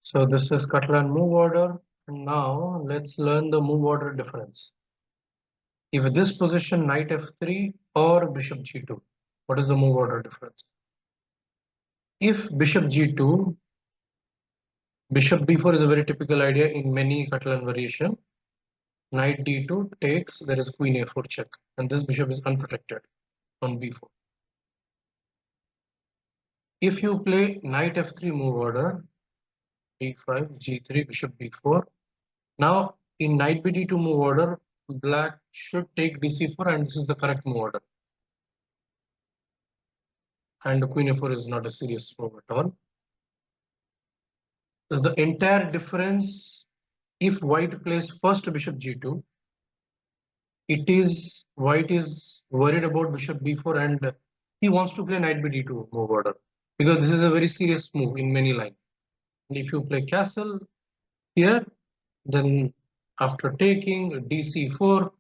So this is Catalan move order. And now let's learn the move order difference. If this position knight f3 or bishop g2, what is the move order difference? If bishop g2, bishop b4 is a very typical idea in many Catalan variation. Knight d2 takes, there is queen a4 check, and this bishop is unprotected on b4. If you play knight f3 move order, b5, g3, bishop b4. Now in knight bd2 move order, black should take dc4, and this is the correct move order. And queen a4 is not a serious move at all. So the entire difference, if white plays first bishop g2, it is white is worried about bishop b4 and he wants to play knight bd2 move order because this is a very serious move in many lines. And if you play castle here, then after taking dc4,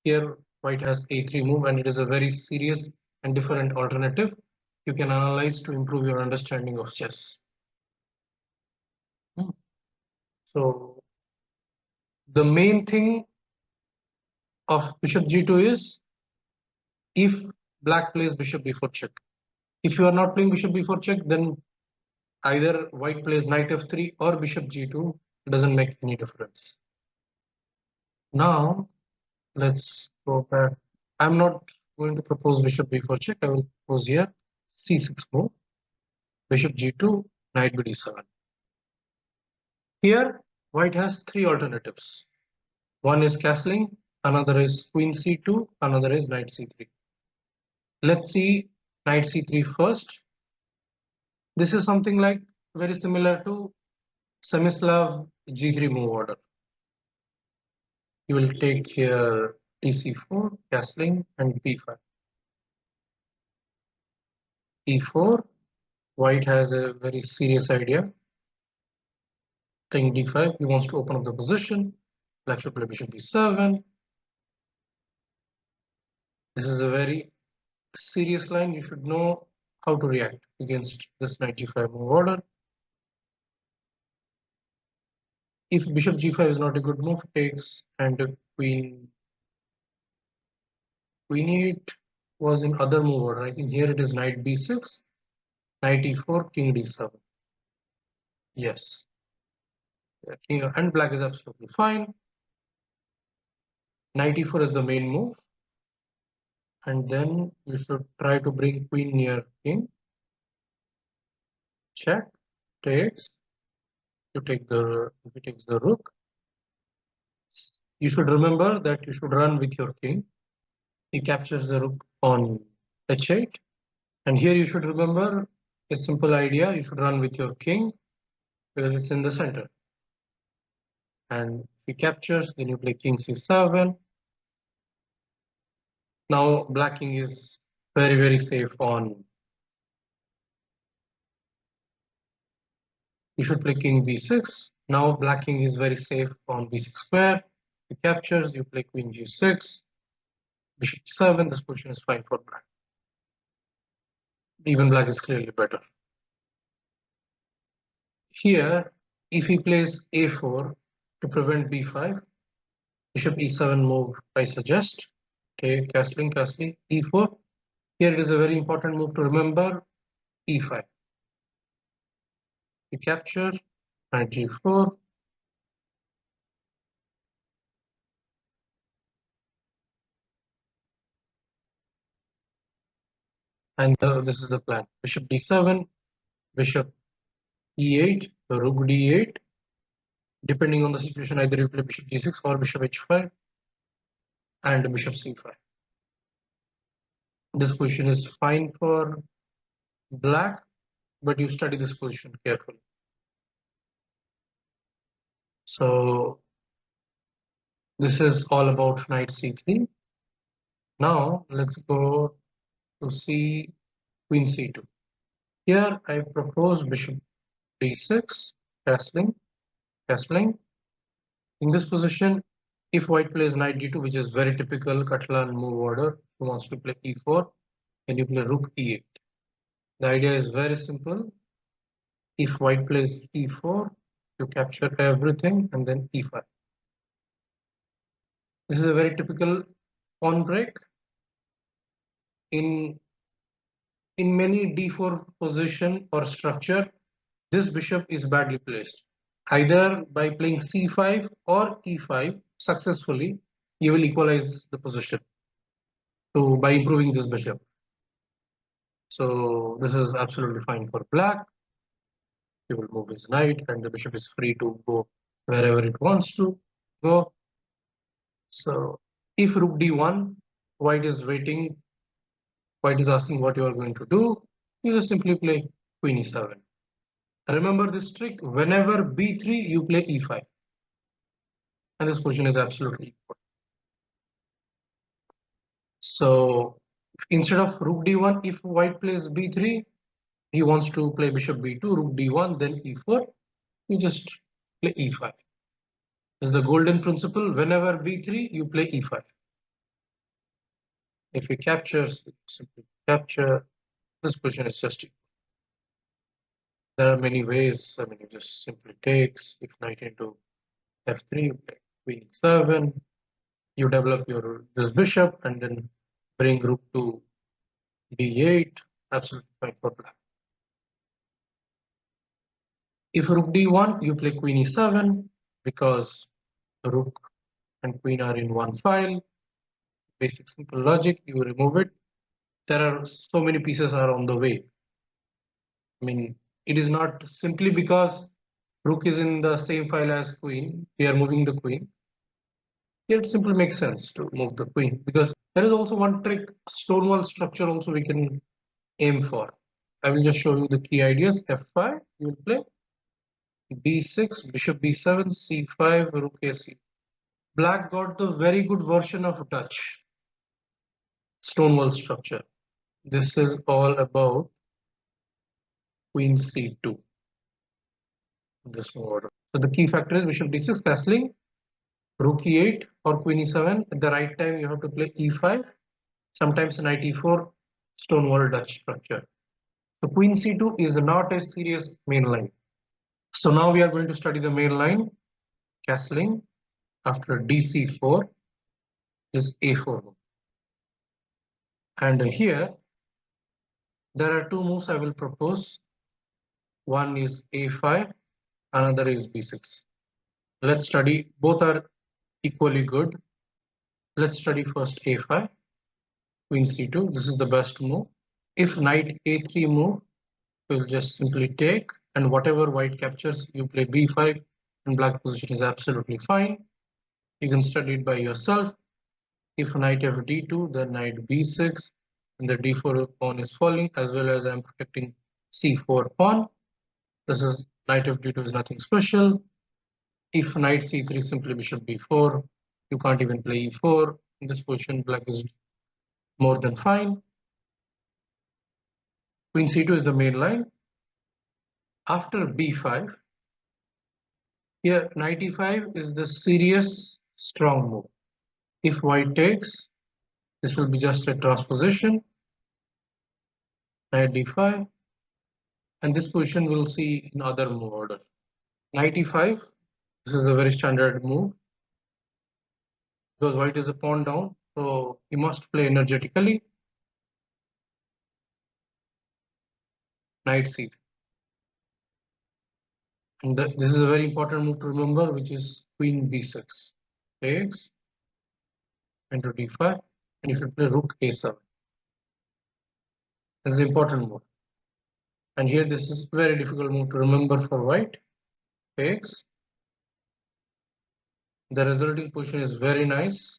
here white has a3 move, and it is a very serious and different alternative you can analyze to improve your understanding of chess. So the main thing of bishop g2 is if black plays bishop b4 check. If you are not playing bishop b4 check, then either white plays knight f3 or bishop g2, doesn't make any difference. Now let's go back. I'm not going to propose bishop b4 check. I will propose here c6 move, bishop g2, knight bd7. Here white has three alternatives. One is castling, another is queen c2, another is knight c3. Let's see knight c3 first. This is something like very similar to Semislav g3 move order. You will take here dc4, castling, and b5. e4, white has a very serious idea. Taking d5, he wants to open up the position. Black should play bishop b7. This is a very serious line. You should know how to react against this knight g5 move order. If bishop g5 is not a good move, takes and queen 8 was in other move order. I think here it is knight b6, knight e4, king d7. Yes. And black is absolutely fine. Knight e4 is the main move. And then you should try to bring queen near king. Check, takes. You take the, if he takes the rook. You should remember that you should run with your king. He captures the rook on h8. And here you should remember a simple idea. You should run with your king because it's in the center. And if he captures, then you play king c7. Now black king is very, very safe on. You should play king b6. Now black king is very safe on b6 square. He captures, you play queen g6, bishop 7. This position is fine for black. Even black is clearly better. Here, if he plays a4 to prevent b5, bishop e7 move I suggest. Okay, castling, e4. Here it is a very important move to remember, e5. You capture, knight g4. And this is the plan. Bishop d7, bishop e8, rook d8. Depending on the situation, either you play bishop g6 or bishop h5 and bishop c5. This position is fine for black, but you study this position carefully. So this is all about knight c3. Now let's go to see queen c2. Here I propose bishop d6, castling. In this position, if white plays knight d2, which is very typical Catalan move order, who wants to play e4, and you play rook e8. The idea is very simple. If white plays e4, You capture everything and then e5. This is a very typical pawn break. In many d4 position or structure, this bishop is badly placed. Either by playing c5 or e5 successfully, you will equalize the position by improving this bishop. So this is absolutely fine for black. He will move his knight and the bishop is free to go wherever it wants to go. So if rook d1, white is waiting, white is asking what you are going to do. You just simply play queen e7. Remember this trick, whenever b3 you play e5. And this position is absolutely equal. So instead of rook d1, if white plays b3, he wants to play bishop b2, rook d1, then e4. You just play e5. This is the golden principle. Whenever b3, you play e5. If he captures, simply capture. This position is just equal. There are many ways. I mean, it just simply takes. If knight into f3, you play queen 7. You develop this bishop and then bring rook to d8. Absolutely fine for black. If rook d1, you play queen e7 because rook and queen are in one file. Basic simple logic, you remove it. There are so many pieces are on the way. I mean, it is not simply because rook is in the same file as queen, we are moving the queen. Here it simply makes sense to move the queen because there is also one trick, stonewall structure also we can aim for. I will just show you the key ideas. f5, you will play b6, bishop b7, c5, rook ac. Black got the very good version of Dutch stonewall structure. This is all about queen c2 in this move order. So the key factor is bishop d6 castling, rook e8 or queen e7. At the right time, you have to play e5. Sometimes knight e4, stonewall Dutch structure. So queen c2 is not a serious main line. So now we are going to study the main line. Castling after dc4 is a4 and here there are two moves I will propose. One is a5, another is b6. Let's study, both are equally good. Let's study first a5, queen c2. This is the best move. If knight a3 move, we'll just simply take, and whatever white captures, you play b5, and black position is absolutely fine. You can study it by yourself. If knight fd2, then knight b6, and the d4 pawn is falling, as well as I'm protecting c4 pawn. This is knight fd2 is nothing special. If knight c3, simply bishop b4. You can't even play e4. In this position, black is more than fine. Queen c2 is the main line. After b5, here knight e5 is the serious strong move. If white takes, this will be just a transposition. Knight d5, and this position we'll see in other move order. Knight e5, this is a very standard move because white is a pawn down, so he must play energetically. Knight c3. And this is a very important move to remember, which is queen b6. Takes into d5, and you should play rook a7. This is an important move. And here this is very difficult move to remember for white. Takes. The resulting position is very nice.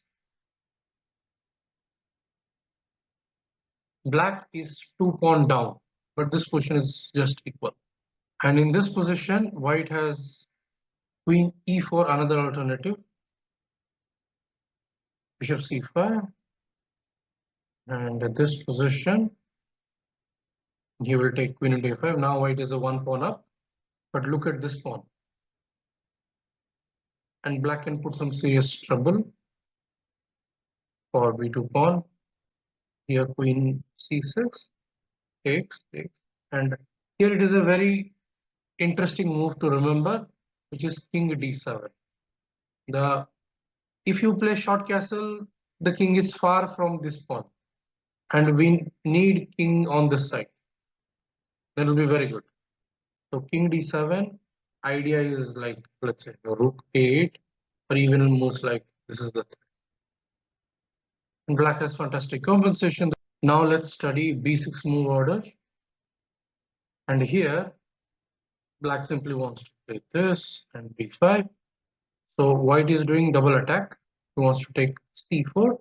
Black is 2 pawn down, but this position is just equal. And in this position, white has queen e4, another alternative. Bishop c5. And at this position, he will take queen into a5. Now white is a 1 pawn up, but look at this pawn. And black can put some serious trouble for b2 pawn. Here queen c6, takes. And here it is a very interesting move to remember. which is king d7. If you play short castle, the king is far from this pawn, and we need king on this side. That will be very good. So king d7, idea is like, let's say rook a8, or even most like this is the threat. And black has fantastic compensation. Now let's study b6 move order. And here black simply wants to play this and b5. So white is doing double attack. He wants to take c4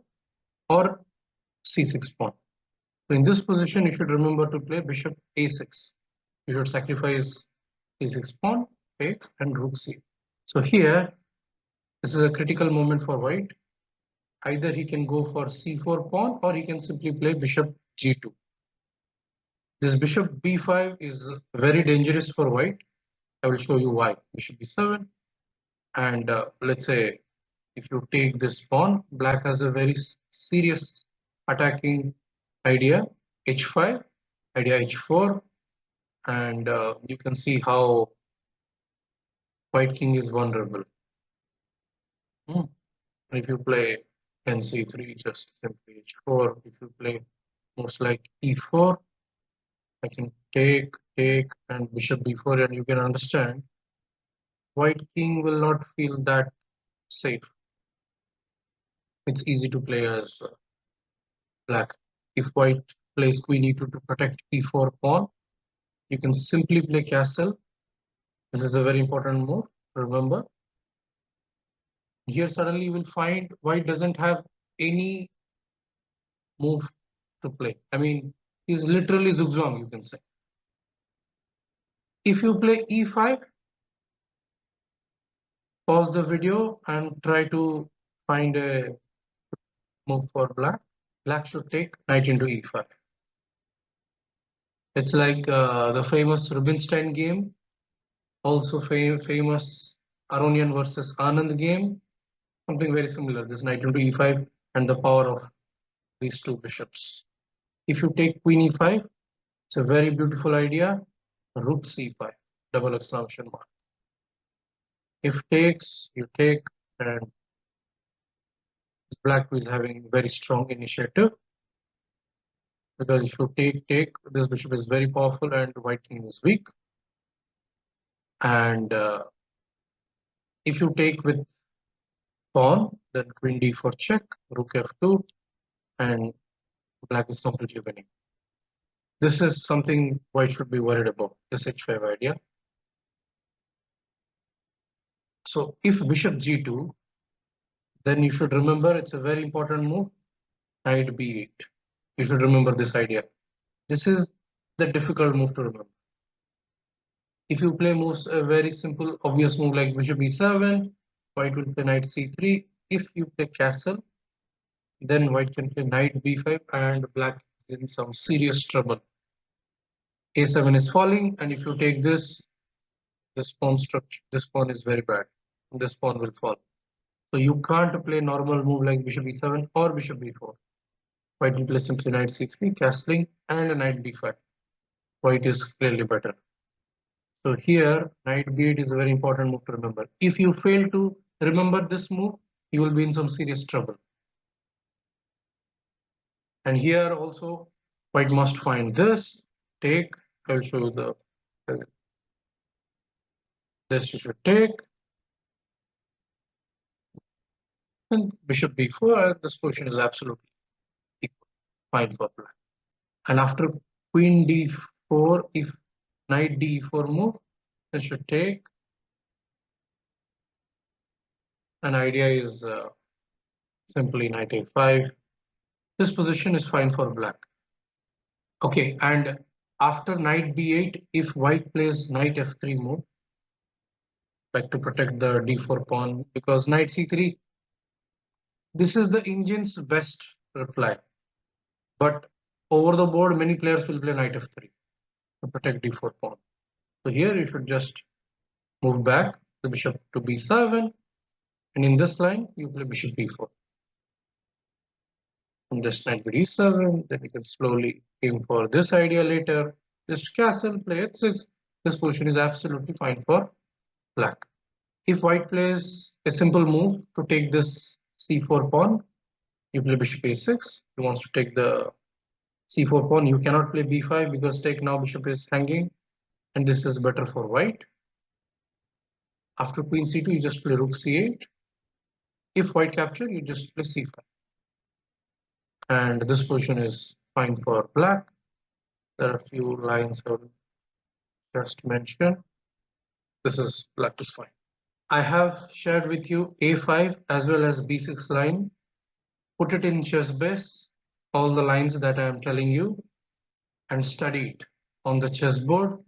or c6 pawn. So in this position, you should remember to play bishop a6. You should sacrifice a6 pawn, takes, and rook c. So here, this is a critical moment for white. Either he can go for c4 pawn, or he can simply play bishop g2. This bishop b5 is very dangerous for white. I will show you why. Bishop b7, and let's say if you take this pawn, black has a very serious attacking idea, h5, idea h4, and you can see how white king is vulnerable. If you play nc3, just simply h4. If you play most like e4, I can take, and bishop b4, and you can understand white king will not feel that safe. It's easy to play as black. If white plays queen e2 to protect e4 pawn, you can simply play castle. This is a very important move, remember. Here suddenly you will find white doesn't have any move to play. I mean, he's literally zugzwang, you can say. If you play e5, pause the video and try to find a move for black. Black should take knight into e5. It's like the famous Rubinstein game, also famous Aronian versus Anand game, something very similar. This knight into e5 and the power of these two bishops. If you take queen e5, it's a very beautiful idea. Rook c5, double exclamation mark. If takes, you take, and black is having very strong initiative, because if you take, this bishop is very powerful and white king is weak. And if you take with pawn, then queen d4 check, rook f2, and black is completely winning. This is something white should be worried about, this h5 idea. So if bishop g2, then you should remember it's a very important move, knight b8. You should remember this idea. This is the difficult move to remember. If you play a very simple, obvious move like bishop e7, white will play knight c3. If you play castle, then white can play knight b5, and black is in some serious trouble. a7 is falling, and if you take this pawn structure, this pawn is very bad. This pawn will fall. So you can't play normal move like bishop e7 or bishop b4. White will play simply knight c3, castling, and a knight b5. White is clearly better. So here, knight b8 is a very important move to remember. If you fail to remember this move, you will be in some serious trouble. And here also, white must find this, take. I will show you this you should take. And bishop b4, this position is absolutely equal, fine for black. And after queen d4, if knight d4 move, this should take. An idea is simply knight a5. This position is fine for black. Okay, and after knight b8, if white plays knight f3 move, like to protect the d4 pawn, because knight c3, this is the engine's best reply. But over the board, many players will play knight f3 to protect d4 pawn. So here you should just move back the bishop to b7, and in this line, you play bishop b4. And just knight d7, then you can slowly aim for this idea later. Just castle, play h6. This position is absolutely fine for black. If white plays a simple move to take this c4 pawn, you play bishop a6. He wants to take the c4 pawn. You cannot play b5 because take now bishop is hanging, and this is better for white. After queen c2, you just play rook c8. If white capture, you just play c5. And this position is fine for black. There are a few lines I will just mention. This is black is fine. I have shared with you a5 as well as b6 line. Put it in chess base, all the lines that I am telling you, and study it on the chessboard